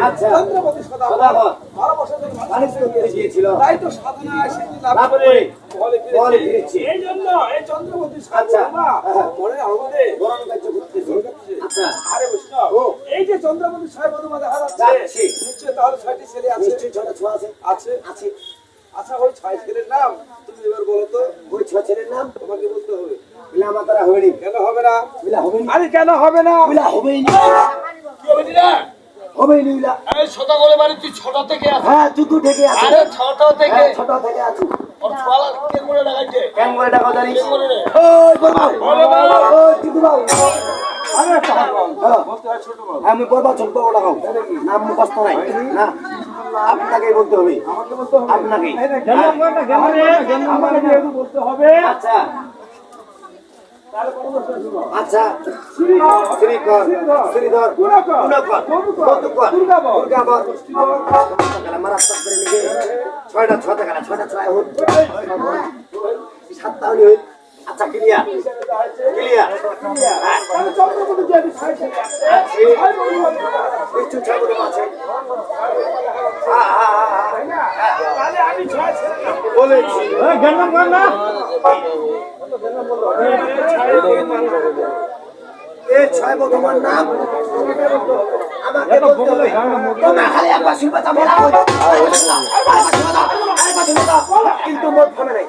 আচ্ছা। চন্দ্রপতি সদাগর সদাগর ভালোবাসার জন্য মানুষ করতে গিয়েছিল, তাই তো সাধনায় সিদ্ধি লাভ লাভ করে করে ফলে ফলে ফিরেছে। ফিরেছে। এই জন্য এই চন্দ্রপতি আচ্ছা। সাধনা মনে আমাদের বরণ কার্য করতেছে। আচ্ছা, আরে বৈষ্ণব ও এই যে চন্দ্রপতি সাহেব বধূ দেখা যাচ্ছে। যাচ্ছে নিশ্চয় তাহলে 6টি ছেলে আছে নিশ্চয়ই ছটা ছোঁয়া আছে। আছে আছে। আচ্ছা ওই 6 ছেলের নাম তুমি এবার বলো তো ওই ছ ছেলের নাম তোমাকে বলতে হবে বিলা আমার দ্বারা হবে নি। কেন হবে না বিলা হবে নি। আরে কেন হবে না বিলা হবেই নি। কি হবে না? হবেই নি বিলা। এই সদাগরের বাড়ি তুই ছোট থেকে আছিস। হ্যাঁ, চুতু থেকে আছে। আরে ছোট থেকে হ্যাঁ, ছোট থেকে আছে। ওর ছওয়ালা কে করে লাগাইছে? কেন করে টাকা জানিস? কে করে রে? ওই বলবা। বলো, বলো। ওই চুতু বাবু। আরে হ্যাঁ। বলতে হয় ছোট বল আমি বলবা ছোট বড় টাকাও। নাম মুখস্থ নাই। না, আপনাকেই বলতে হবে। আমাকে বলতে হবে আপনাকেই। আমাকে যেহেতু বলতে হবে আচ্ছা, তাহলে কোনো বলতে হবে আচ্ছা। শ্রীকর শ্রীকর, শ্রীধর, গুণকর, গুণকর, মধুকর, মধুকর, দুর্গাবর, দুর্গাবর। মারাত্মক করে লিখে ছয়টা ছটা কেনা ছয়টা ছয় হোক, সাতটা হলে হোক। আচ্ছা, ক্লিয়ার ক্লিয়ার। তাহলে চন্দ্রপতি যে 6 ছেলে আছে নিশ্চয় ছয় বলে আছে। তাহলে আমি 6 ছেলে বলেছি এই ছয় তোমার নাম আমাকে বলতে হবে। তোমরা খালি একবার শিল্পা বলা হয়, কিন্তু মোট থামে নাই।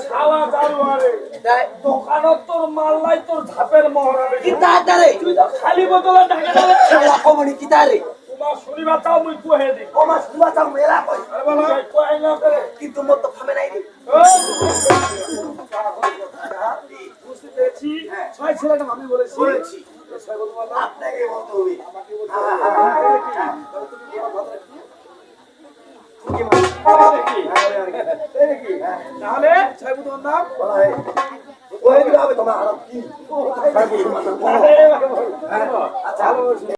শালা জানুয়ারে তাই দোকানত তোর মাল্লাই তোর ধাপের মহড়া কি তাড়াতাড়ি তুই তো খালি বোতলে টাকা দেবে শালা কমনি কি তাড়াতাড়ি তোমার শনিবার তাও মুই কহে দিই ও মাস তোমার চাও মেলা কই, আরে বলো কয় না করে কিন্তু মোট তো থামে নাই রে। বুঝতে পেরেছি 6 ছেলেটা আমি বলেছি বলেছি এই 6 বন্ধু বললাম আপনাকে বলতে হবে। আমাকে বলতে হবে তাহলে তুমি বড় কথা কি এই নাকি তাহলে 6 বন্ধুর নাম বলা হয় ওই দিবে হবে তোমার আরো কি আরে আচ্ছা।